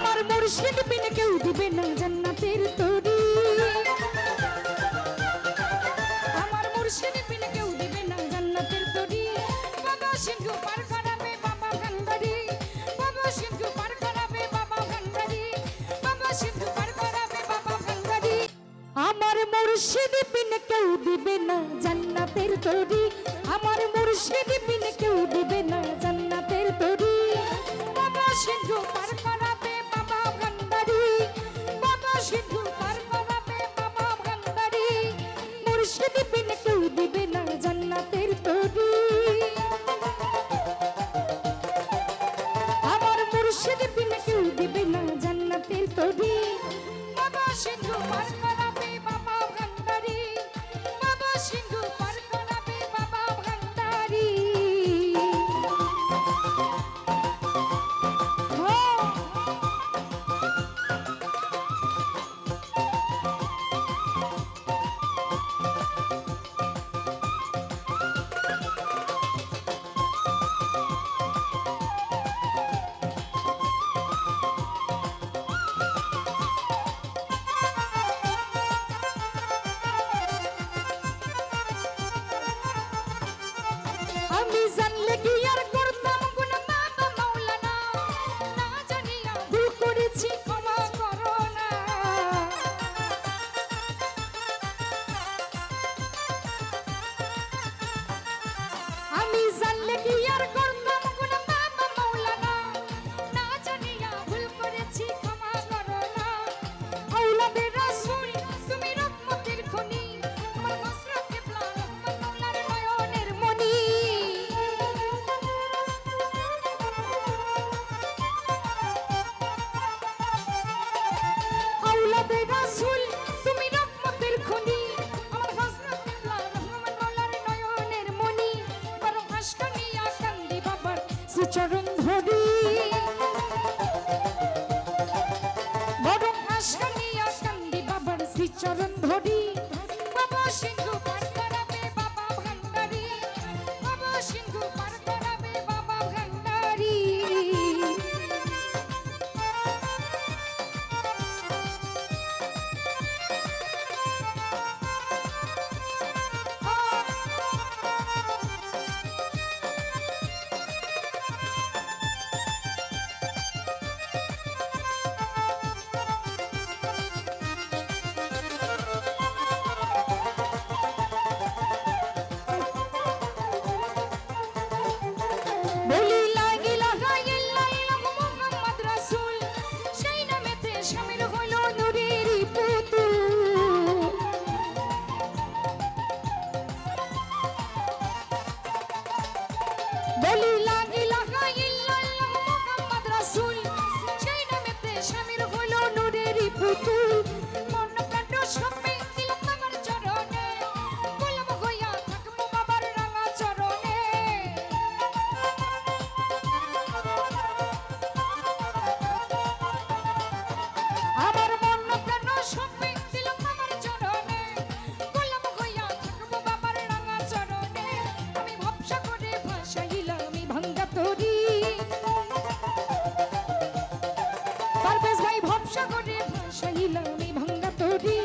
আমার মুর্শিদ বিনে কেউ দিবে না জান্নাতের তরি। আমার মুর্শিদ বিনে কেউ দিবে না জান্নাতের তরি। বাবা সিন্ধু পার করাবে বাবা ভান্ডারি, বাবা সিন্ধু পার করাবে বাবা ভান্ডারি, বাবা সিন্ধু পার করাবে বাবা ভান্ডারি। আমার মুর্শিদ বিনে কেউ দিবে না জান্নাতের তরি। আমার মুর্শিদ বিনে কেউ দিবে না জান্নাতের তরি। বাবা সিন্ধু পার করাবে বাবা ভান্ডারি, বাবা সিন্ধু পার করাবে বাবা ভান্ডারি। মুর্শিদ বিনে কেউ দিবে না জান্নাতের তরি। আমার মুর্শিদ বিনে কেউ দিবে না জান্নাতের তরি। বাবা সিন্ধু পার করাবে বাবা ভান্ডারি, বাবা সিন্ধু পার করাবে বাবা ভান্ডারি। আমি জানলে কি আর করতাম গুনাহ বাবা মাওলানা, না জানিয়া ভুল করেছি ক্ষমা করো না। আমি জানলে কি আর করতাম গুনাহ বাবা মাওলানা, না জানিয়া ভুল করেছি ক্ষমা করো না। আওলাদে রাসূল তুমি রহমতের খনি, আমার মাসরাত কিবলা রহমান মাওলার নয়নের মনি। আওলাদে রাসূল তুমি রহমতের খনি, আমার মাসরাত কিবলা রহমান মাওলার নয়নের মনি। বরং আশকানিয়া কান্দি বাবার শ্রীচরণ ধরি, বরং আশকানিয়া কান্দি বাবার শ্রীচরণ ধরি। বাবা সিন্ধু পার করাবে বাবা ভান্ডারি, বাবা সিন্ধু পার করাবে বাবা ভান্ডারি। বলি লা ইলাহা ইল্লাল্লাহ মুহাম্মদ রাসূল, সেই নামেতে শামিল হলো নূরের পুতুল। বলি লা ইলাহা ইল্লাল্লাহ মুহাম্মদ রাসূল, সেই নামেতে শামিল হলো নূরের পুতুল। মন প্রাণ সবে দিলাম বাবার চরণে, গোলাম হইয়া থাকবো বাবার রাঙা চরণে। আমার মন প্রাণ সবে দিলাম বাবার চরণে, গোলাম হইয়া থাকবো বাবার রাঙা চরণে। আমি ভবসা করে ভাসাইলাম আমি ভাঙ্গা তরি, পারভেজ ভাই ভবসা করে ভাসাইলাম আমি ভাঙ্গা তরি।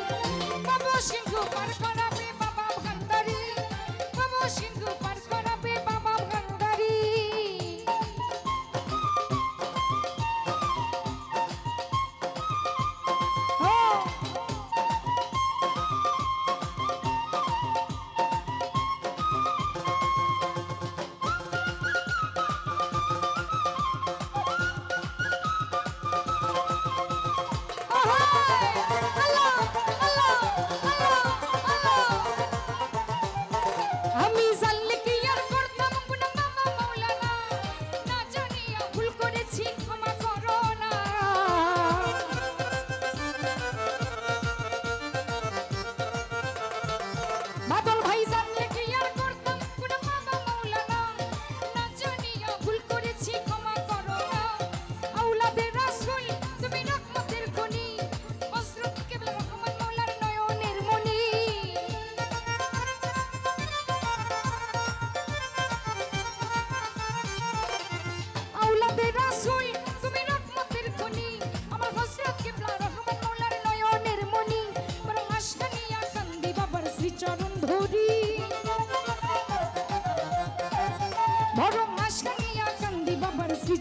বাবা সিন্ধু পার করাবে বাবা ভান্ডারি, বাবা সিন্ধু পার করাবে বাবা ভান্ডারি। আল্লাহ আল্লাহ আল্লাহ আল্লাহ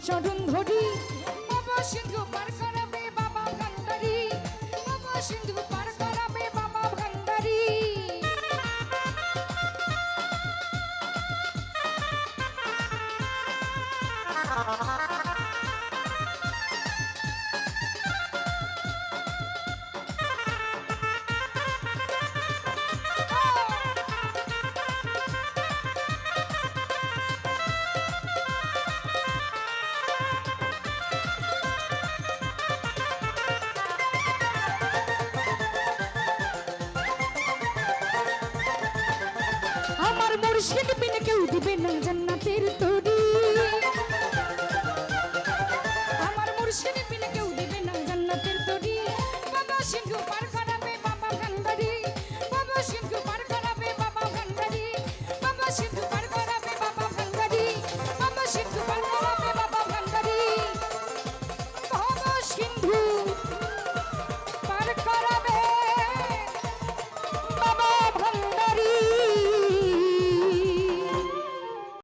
চরণ ধরি বাবা সিন্ধু পার করাবে বাবা ভান্ডারি বাবা সিন্ধু পার করাবে বাবা ভান্ডারি আমার মুর্শিদ বিনে কেউ দিবে না জান্নাতের তো